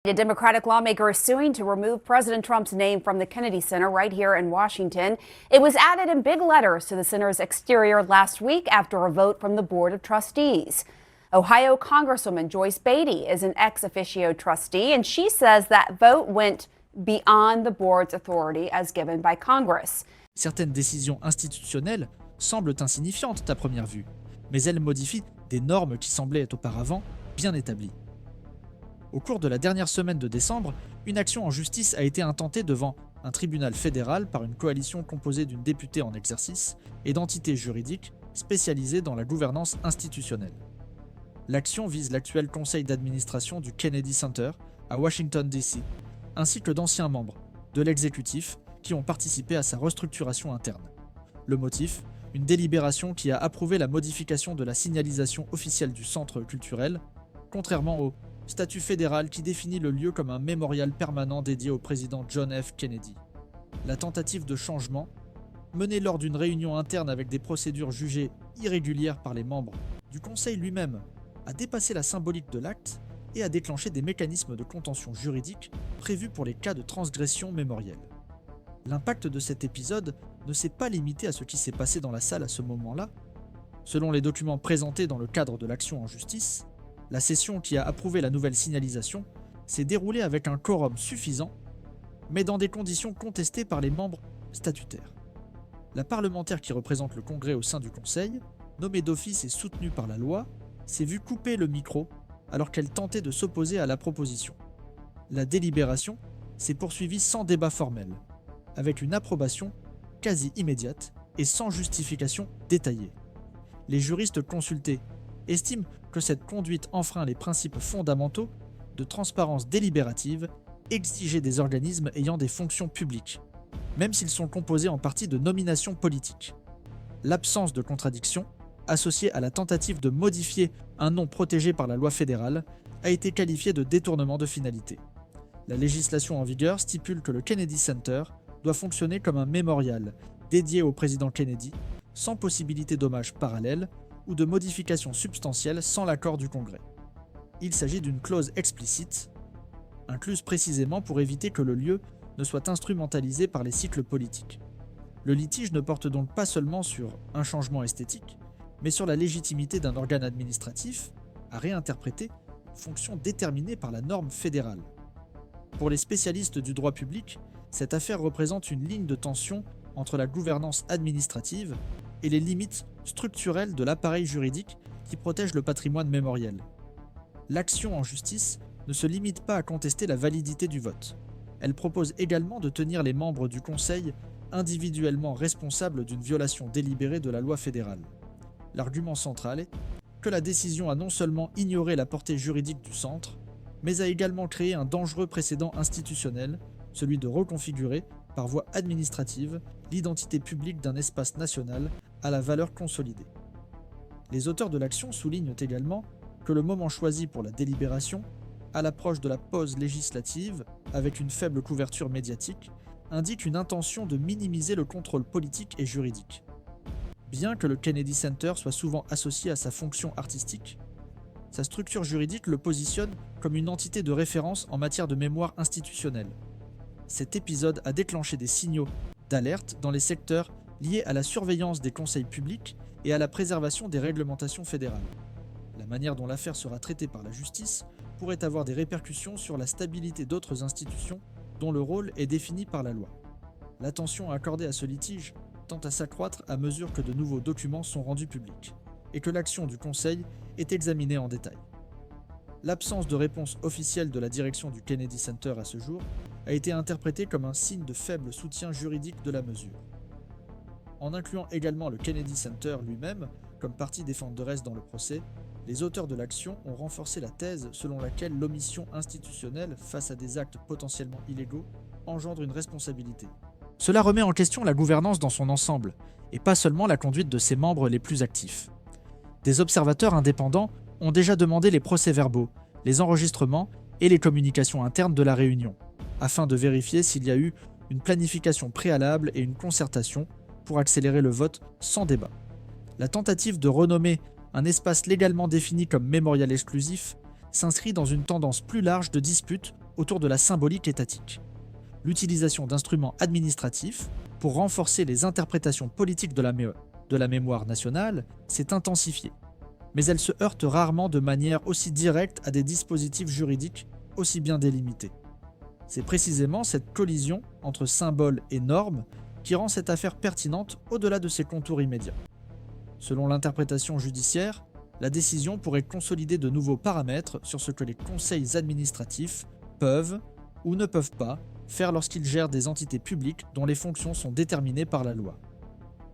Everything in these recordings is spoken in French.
A Democratic lawmaker is suing to remove President Trump's name from the Kennedy Center right here in Washington. It was added in big letters to the center's exterior last week after a vote from the Board of Trustees. Ohio Congresswoman Joyce Beatty is an ex officio trustee, and she says that vote went beyond the board's authority as given by Congress. Certaines décisions institutionnelles semblent insignifiantes à première vue, mais elles modifient des normes qui semblaient auparavant bien établies. Au cours de la dernière semaine de décembre, une action en justice a été intentée devant un tribunal fédéral par une coalition composée d'une députée en exercice et d'entités juridiques spécialisées dans la gouvernance institutionnelle. L'action vise l'actuel conseil d'administration du Kennedy Center à Washington, D.C., ainsi que d'anciens membres de l'exécutif qui ont participé à sa restructuration interne. Le motif, une délibération qui a approuvé la modification de la signalisation officielle du centre culturel, contrairement au statut fédéral qui définit le lieu comme un mémorial permanent dédié au président John F. Kennedy. La tentative de changement, menée lors d'une réunion interne avec des procédures jugées irrégulières par les membres du conseil lui-même, a dépassé la symbolique de l'acte et a déclenché des mécanismes de contention juridique prévus pour les cas de transgression mémorielle. L'impact de cet épisode ne s'est pas limité à ce qui s'est passé dans la salle à ce moment-là. Selon les documents présentés dans le cadre de l'action en justice, la session qui a approuvé la nouvelle signalisation s'est déroulée avec un quorum suffisant, mais dans des conditions contestées par les membres statutaires. La parlementaire qui représente le Congrès au sein du Conseil, nommée d'office et soutenue par la loi, s'est vue couper le micro alors qu'elle tentait de s'opposer à la proposition. La délibération s'est poursuivie sans débat formel, avec une approbation quasi immédiate et sans justification détaillée. Les juristes consultés estiment que cette conduite enfreint les principes fondamentaux de transparence délibérative exigés des organismes ayant des fonctions publiques, même s'ils sont composés en partie de nominations politiques. L'absence de contradiction, associée à la tentative de modifier un nom protégé par la loi fédérale, a été qualifiée de détournement de finalité. La législation en vigueur stipule que le Kennedy Center doit fonctionner comme un mémorial dédié au président Kennedy, sans possibilité d'hommage parallèle ou de modification substantielle sans l'accord du Congrès. Il s'agit d'une clause explicite, incluse précisément pour éviter que le lieu ne soit instrumentalisé par les cycles politiques. Le litige ne porte donc pas seulement sur un changement esthétique, mais sur la légitimité d'un organe administratif à réinterpréter une fonction déterminée par la norme fédérale. Pour les spécialistes du droit public, cette affaire représente une ligne de tension entre la gouvernance administrative et les limites structurelles de l'appareil juridique qui protège le patrimoine mémoriel. L'action en justice ne se limite pas à contester la validité du vote. Elle propose également de tenir les membres du Conseil individuellement responsables d'une violation délibérée de la loi fédérale. L'argument central est que la décision a non seulement ignoré la portée juridique du centre, mais a également créé un dangereux précédent institutionnel, celui de reconfigurer, par voie administrative, l'identité publique d'un espace national à la valeur consolidée. Les auteurs de l'action soulignent également que le moment choisi pour la délibération, à l'approche de la pause législative, avec une faible couverture médiatique, indique une intention de minimiser le contrôle politique et juridique. Bien que le Kennedy Center soit souvent associé à sa fonction artistique, sa structure juridique le positionne comme une entité de référence en matière de mémoire institutionnelle. Cet épisode a déclenché des signaux d'alerte dans les secteurs liés à la surveillance des conseils publics et à la préservation des réglementations fédérales. La manière dont l'affaire sera traitée par la justice pourrait avoir des répercussions sur la stabilité d'autres institutions dont le rôle est défini par la loi. L'attention accordée à ce litige tend à s'accroître à mesure que de nouveaux documents sont rendus publics et que l'action du Conseil est examinée en détail. L'absence de réponse officielle de la direction du Kennedy Center à ce jour a été interprétée comme un signe de faible soutien juridique de la mesure. En incluant également le Kennedy Center lui-même comme partie défenderesse dans le procès, les auteurs de l'action ont renforcé la thèse selon laquelle l'omission institutionnelle face à des actes potentiellement illégaux engendre une responsabilité. Cela remet en question la gouvernance dans son ensemble, et pas seulement la conduite de ses membres les plus actifs. Des observateurs indépendants ont déjà demandé les procès-verbaux, les enregistrements et les communications internes de la réunion, afin de vérifier s'il y a eu une planification préalable et une concertation pour accélérer le vote sans débat. La tentative de renommer un espace légalement défini comme mémorial exclusif s'inscrit dans une tendance plus large de dispute autour de la symbolique étatique. L'utilisation d'instruments administratifs pour renforcer les interprétations politiques de la mémoire nationale s'est intensifiée, mais elle se heurte rarement de manière aussi directe à des dispositifs juridiques aussi bien délimités. C'est précisément cette collision entre symboles et normes qui rend cette affaire pertinente au-delà de ses contours immédiats. Selon l'interprétation judiciaire, la décision pourrait consolider de nouveaux paramètres sur ce que les conseils administratifs peuvent ou ne peuvent pas faire lorsqu'ils gèrent des entités publiques dont les fonctions sont déterminées par la loi.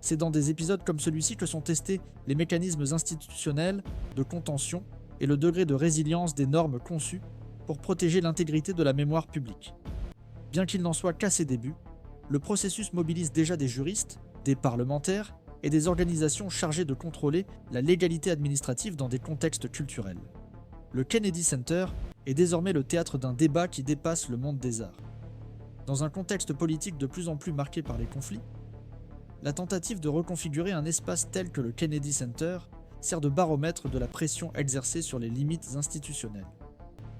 C'est dans des épisodes comme celui-ci que sont testés les mécanismes institutionnels de contention et le degré de résilience des normes conçues pour protéger l'intégrité de la mémoire publique. Bien qu'il n'en soit qu'à ses débuts, le processus mobilise déjà des juristes, des parlementaires et des organisations chargées de contrôler la légalité administrative dans des contextes culturels. Le Kennedy Center est désormais le théâtre d'un débat qui dépasse le monde des arts. Dans un contexte politique de plus en plus marqué par les conflits, la tentative de reconfigurer un espace tel que le Kennedy Center sert de baromètre de la pression exercée sur les limites institutionnelles.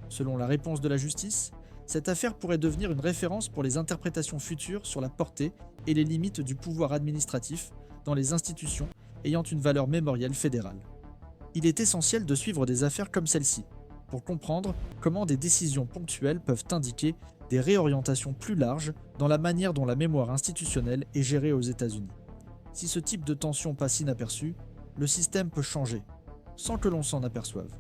Selon la réponse de la justice, cette affaire pourrait devenir une référence pour les interprétations futures sur la portée et les limites du pouvoir administratif dans les institutions ayant une valeur mémorielle fédérale. Il est essentiel de suivre des affaires comme celle-ci, pour comprendre comment des décisions ponctuelles peuvent indiquer des réorientations plus larges dans la manière dont la mémoire institutionnelle est gérée aux États-Unis. Si ce type de tension passe inaperçu, le système peut changer, sans que l'on s'en aperçoive.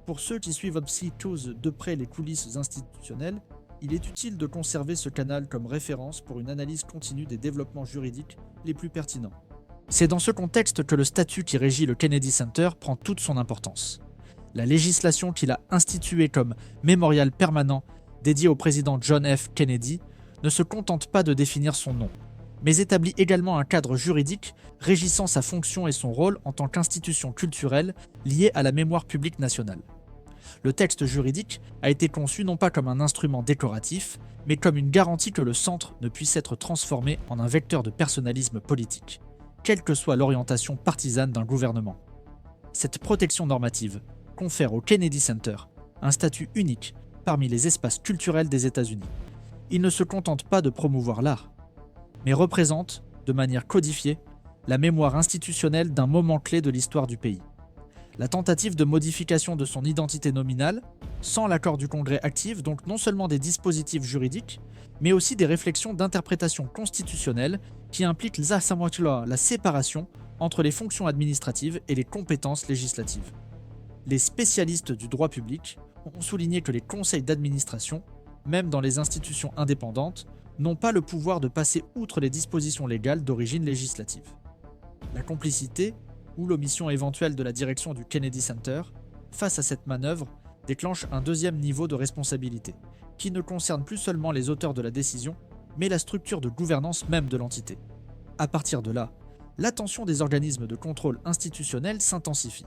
Pour ceux qui suivent Obsidious de près les coulisses institutionnelles, il est utile de conserver ce canal comme référence pour une analyse continue des développements juridiques les plus pertinents. C'est dans ce contexte que le statut qui régit le Kennedy Center prend toute son importance. La législation qu'il a instituée comme mémorial permanent dédié au président John F. Kennedy ne se contente pas de définir son nom, mais établit également un cadre juridique régissant sa fonction et son rôle en tant qu'institution culturelle liée à la mémoire publique nationale. Le texte juridique a été conçu non pas comme un instrument décoratif, mais comme une garantie que le centre ne puisse être transformé en un vecteur de personnalisme politique, quelle que soit l'orientation partisane d'un gouvernement. Cette protection normative confère au Kennedy Center un statut unique parmi les espaces culturels des États-Unis. Il ne se contente pas de promouvoir l'art, mais représente, de manière codifiée, la mémoire institutionnelle d'un moment clé de l'histoire du pays. La tentative de modification de son identité nominale, sans l'accord du Congrès active donc non seulement des dispositifs juridiques, mais aussi des réflexions d'interprétation constitutionnelle qui impliquent la séparation entre les fonctions administratives et les compétences législatives. Les spécialistes du droit public ont souligné que les conseils d'administration, même dans les institutions indépendantes, n'ont pas le pouvoir de passer outre les dispositions légales d'origine législative. La complicité ou l'omission éventuelle de la direction du Kennedy Center, face à cette manœuvre, déclenche un deuxième niveau de responsabilité, qui ne concerne plus seulement les auteurs de la décision, mais la structure de gouvernance même de l'entité. À partir de là, l'attention des organismes de contrôle institutionnel s'intensifie.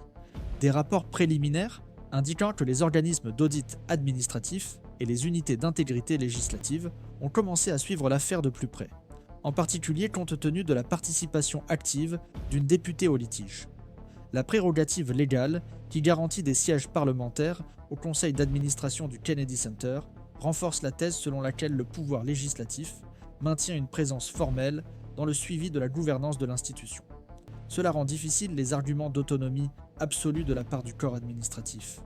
Des rapports préliminaires indiquant que les organismes d'audit administratif et les unités d'intégrité législative ont commencé à suivre l'affaire de plus près, en particulier compte tenu de la participation active d'une députée au litige. La prérogative légale, qui garantit des sièges parlementaires au conseil d'administration du Kennedy Center, renforce la thèse selon laquelle le pouvoir législatif maintient une présence formelle dans le suivi de la gouvernance de l'institution. Cela rend difficile les arguments d'autonomie absolue de la part du corps administratif.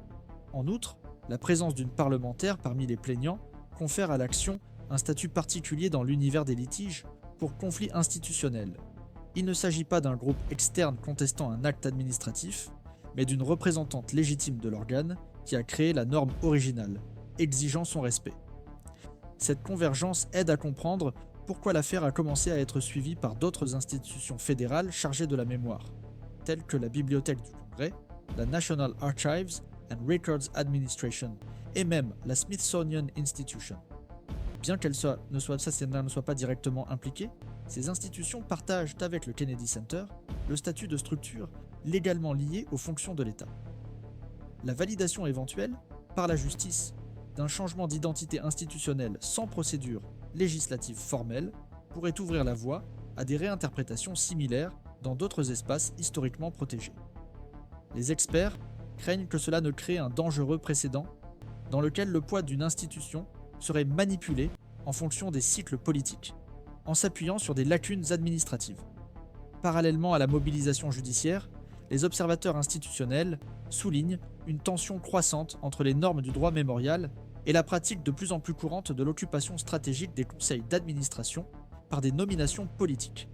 En outre, la présence d'une parlementaire parmi les plaignants confère à l'action un statut particulier dans l'univers des litiges pour conflit institutionnel. Il ne s'agit pas d'un groupe externe contestant un acte administratif, mais d'une représentante légitime de l'organe qui a créé la norme originale, exigeant son respect. Cette convergence aide à comprendre pourquoi l'affaire a commencé à être suivie par d'autres institutions fédérales chargées de la mémoire, telles que la Bibliothèque du Congrès, la National Archives and Records Administration et même la Smithsonian Institution. Bien qu'elles ne soient pas directement impliquées, ces institutions partagent avec le Kennedy Center le statut de structure légalement liée aux fonctions de l'État. La validation éventuelle, par la justice, d'un changement d'identité institutionnelle sans procédure législative formelle pourrait ouvrir la voie à des réinterprétations similaires dans d'autres espaces historiquement protégés. Les experts craignent que cela ne crée un dangereux précédent dans lequel le poids d'une institution serait manipulé en fonction des cycles politiques, en s'appuyant sur des lacunes administratives. Parallèlement à la mobilisation judiciaire, les observateurs institutionnels soulignent une tension croissante entre les normes du droit mémorial et la pratique de plus en plus courante de l'occupation stratégique des conseils d'administration par des nominations politiques.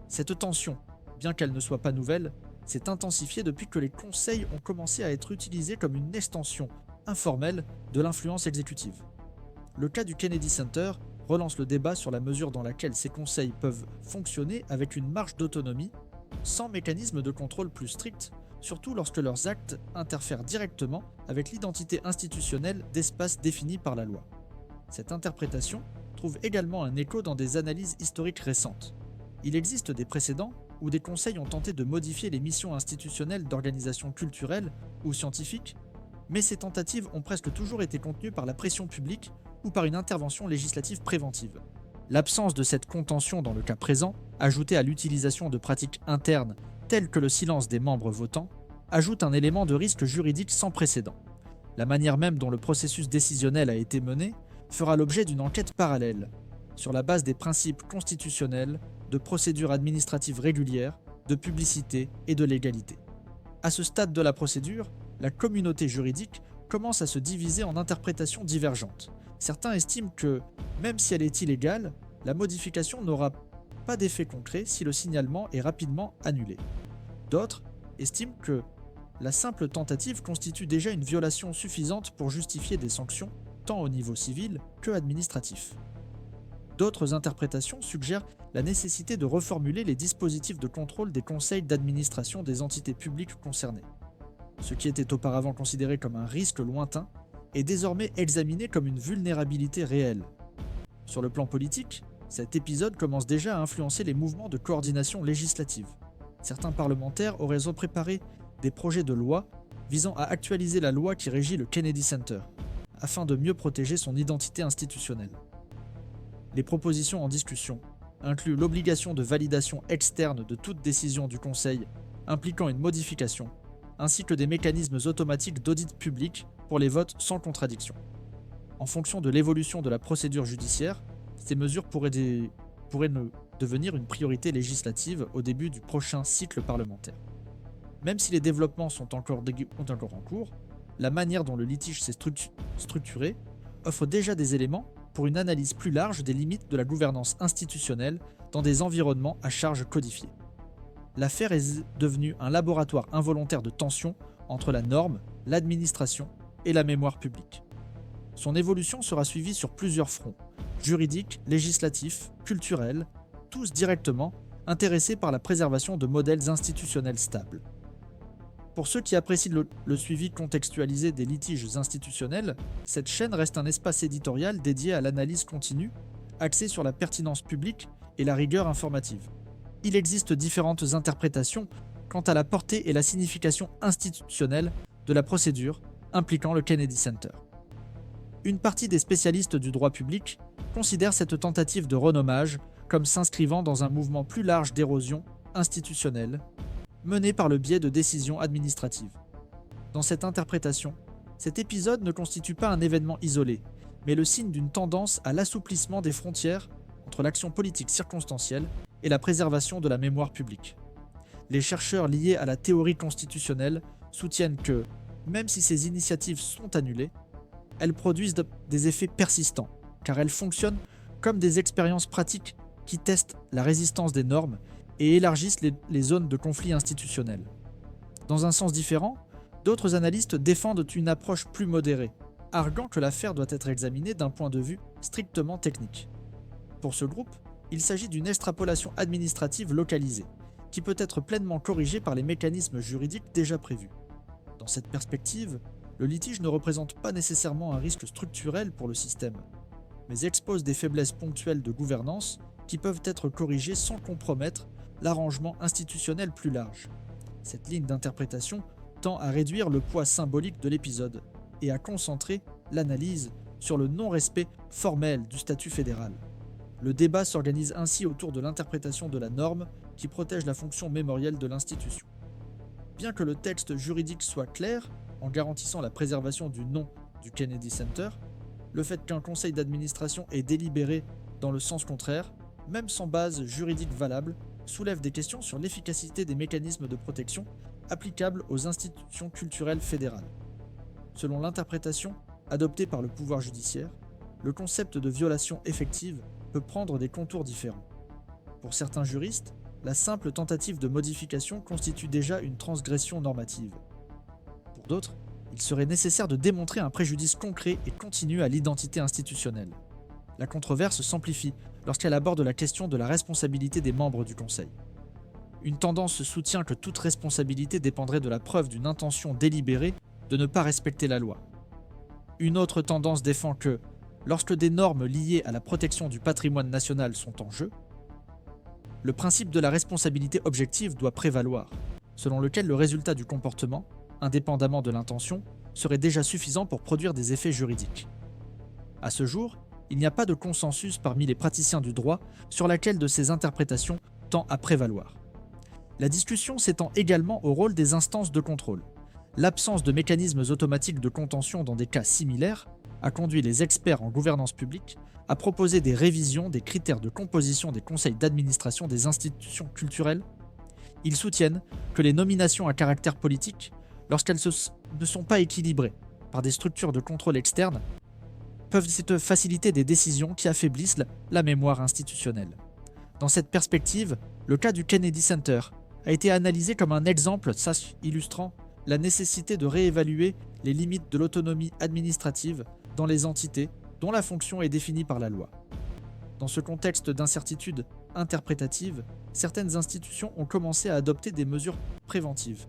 Cette tension, bien qu'elle ne soit pas nouvelle, s'est intensifiée depuis que les conseils ont commencé à être utilisés comme une extension informelle de l'influence exécutive. Le cas du Kennedy Center relance le débat sur la mesure dans laquelle ces conseils peuvent fonctionner avec une marge d'autonomie, sans mécanisme de contrôle plus strict, surtout lorsque leurs actes interfèrent directement avec l'identité institutionnelle d'espaces définis par la loi. Cette interprétation trouve également un écho dans des analyses historiques récentes. Il existe des précédents où des conseils ont tenté de modifier les missions institutionnelles d'organisations culturelles ou scientifiques, mais ces tentatives ont presque toujours été contenues par la pression publique ou par une intervention législative préventive. L'absence de cette contention dans le cas présent, ajoutée à l'utilisation de pratiques internes telles que le silence des membres votants, ajoute un élément de risque juridique sans précédent. La manière même dont le processus décisionnel a été mené fera l'objet d'une enquête parallèle, sur la base des principes constitutionnels, de procédures administratives régulières, de publicité et de légalité. À ce stade de la procédure, la communauté juridique commence à se diviser en interprétations divergentes. Certains estiment que, même si elle est illégale, la modification n'aura pas d'effet concret si le signalement est rapidement annulé. D'autres estiment que la simple tentative constitue déjà une violation suffisante pour justifier des sanctions, tant au niveau civil que administratif. D'autres interprétations suggèrent la nécessité de reformuler les dispositifs de contrôle des conseils d'administration des entités publiques concernées. Ce qui était auparavant considéré comme un risque lointain est désormais examiné comme une vulnérabilité réelle. Sur le plan politique, cet épisode commence déjà à influencer les mouvements de coordination législative. Certains parlementaires auraient préparé des projets de loi visant à actualiser la loi qui régit le Kennedy Center, afin de mieux protéger son identité institutionnelle. Les propositions en discussion incluent l'obligation de validation externe de toute décision du Conseil impliquant une modification, ainsi que des mécanismes automatiques d'audit public pour les votes sans contradiction. En fonction de l'évolution de la procédure judiciaire, ces mesures pourraient devenir une priorité législative au début du prochain cycle parlementaire. Même si les développements sont encore en cours, la manière dont le litige s'est structuré offre déjà des éléments pour une analyse plus large des limites de la gouvernance institutionnelle dans des environnements à charge codifiée. L'affaire est devenue un laboratoire involontaire de tension entre la norme, l'administration et la mémoire publique. Son évolution sera suivie sur plusieurs fronts, juridiques, législatifs, culturels, tous directement intéressés par la préservation de modèles institutionnels stables. Pour ceux qui apprécient le suivi contextualisé des litiges institutionnels, cette chaîne reste un espace éditorial dédié à l'analyse continue, axé sur la pertinence publique et la rigueur informative. Il existe différentes interprétations quant à la portée et la signification institutionnelle de la procédure impliquant le Kennedy Center. Une partie des spécialistes du droit public considère cette tentative de renommage comme s'inscrivant dans un mouvement plus large d'érosion institutionnelle, mené par le biais de décisions administratives. Dans cette interprétation, cet épisode ne constitue pas un événement isolé, mais le signe d'une tendance à l'assouplissement des frontières entre l'action politique circonstancielle et la préservation de la mémoire publique. Les chercheurs liés à la théorie constitutionnelle soutiennent que, même si ces initiatives sont annulées, elles produisent des effets persistants, car elles fonctionnent comme des expériences pratiques qui testent la résistance des normes et élargissent les zones de conflit institutionnel. Dans un sens différent, d'autres analystes défendent une approche plus modérée, arguant que l'affaire doit être examinée d'un point de vue strictement technique. Pour ce groupe, il s'agit d'une extrapolation administrative localisée, qui peut être pleinement corrigée par les mécanismes juridiques déjà prévus. Dans cette perspective, le litige ne représente pas nécessairement un risque structurel pour le système, mais expose des faiblesses ponctuelles de gouvernance qui peuvent être corrigées sans compromettre l'arrangement institutionnel plus large. Cette ligne d'interprétation tend à réduire le poids symbolique de l'épisode et à concentrer l'analyse sur le non-respect formel du statut fédéral. Le débat s'organise ainsi autour de l'interprétation de la norme qui protège la fonction mémorielle de l'institution. Bien que le texte juridique soit clair, en garantissant la préservation du nom du Kennedy Center, le fait qu'un conseil d'administration ait délibéré dans le sens contraire, même sans base juridique valable, soulève des questions sur l'efficacité des mécanismes de protection applicables aux institutions culturelles fédérales. Selon l'interprétation adoptée par le pouvoir judiciaire, le concept de violation effective peut prendre des contours différents. Pour certains juristes, la simple tentative de modification constitue déjà une transgression normative. Pour d'autres, il serait nécessaire de démontrer un préjudice concret et continu à l'identité institutionnelle. La controverse s'amplifie lorsqu'elle aborde la question de la responsabilité des membres du Conseil. Une tendance soutient que toute responsabilité dépendrait de la preuve d'une intention délibérée de ne pas respecter la loi. Une autre tendance défend que, lorsque des normes liées à la protection du patrimoine national sont en jeu, le principe de la responsabilité objective doit prévaloir, selon lequel le résultat du comportement, indépendamment de l'intention, serait déjà suffisant pour produire des effets juridiques. À ce jour, il n'y a pas de consensus parmi les praticiens du droit sur laquelle de ces interprétations tend à prévaloir. La discussion s'étend également au rôle des instances de contrôle. L'absence de mécanismes automatiques de contention dans des cas similaires a conduit les experts en gouvernance publique à proposer des révisions des critères de composition des conseils d'administration des institutions culturelles. Ils soutiennent que les nominations à caractère politique, lorsqu'elles ne sont pas équilibrées par des structures de contrôle externes, peuvent faciliter des décisions qui affaiblissent la mémoire institutionnelle. Dans cette perspective, le cas du Kennedy Center a été analysé comme un exemple illustrant la nécessité de réévaluer les limites de l'autonomie administrative dans les entités dont la fonction est définie par la loi. Dans ce contexte d'incertitude interprétative, certaines institutions ont commencé à adopter des mesures préventives.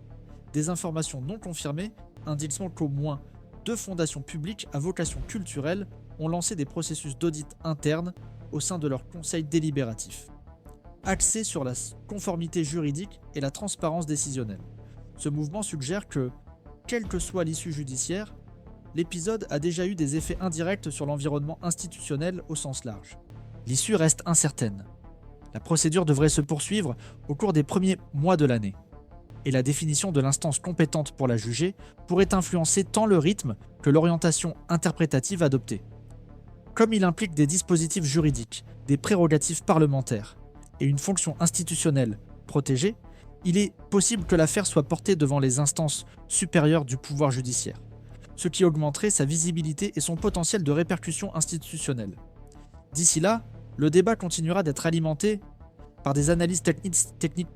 Des informations non confirmées indiquent qu'au moins 2 fondations publiques à vocation culturelle ont lancé des processus d'audit interne au sein de leur conseil délibératif, axés sur la conformité juridique et la transparence décisionnelle. Ce mouvement suggère que, quelle que soit l'issue judiciaire, l'épisode a déjà eu des effets indirects sur l'environnement institutionnel au sens large. L'issue reste incertaine. La procédure devrait se poursuivre au cours des premiers mois de l'année, et la définition de l'instance compétente pour la juger pourrait influencer tant le rythme que l'orientation interprétative adoptée. Comme il implique des dispositifs juridiques, des prérogatives parlementaires et une fonction institutionnelle protégée, il est possible que l'affaire soit portée devant les instances supérieures du pouvoir judiciaire, ce qui augmenterait sa visibilité et son potentiel de répercussion institutionnelle. D'ici là, le débat continuera d'être alimenté par des analyses techniques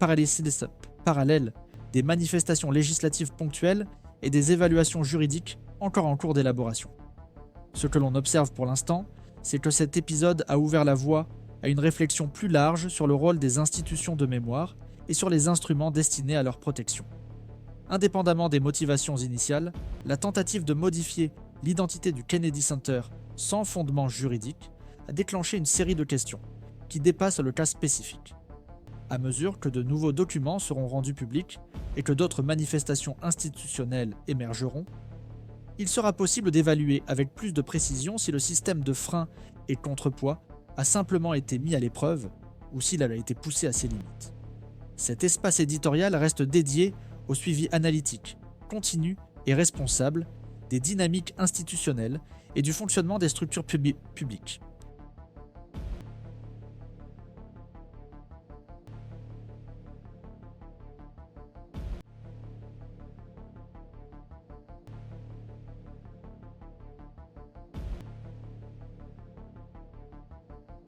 parallèles, des manifestations législatives ponctuelles et des évaluations juridiques encore en cours d'élaboration. Ce que l'on observe pour l'instant, c'est que cet épisode a ouvert la voie à une réflexion plus large sur le rôle des institutions de mémoire et sur les instruments destinés à leur protection. Indépendamment des motivations initiales, la tentative de modifier l'identité du Kennedy Center sans fondement juridique a déclenché une série de questions qui dépassent le cas spécifique. À mesure que de nouveaux documents seront rendus publics et que d'autres manifestations institutionnelles émergeront, il sera possible d'évaluer avec plus de précision si le système de frein et contrepoids a simplement été mis à l'épreuve ou s'il a été poussé à ses limites. Cet espace éditorial reste dédié au suivi analytique, continu et responsable des dynamiques institutionnelles et du fonctionnement des structures publiques.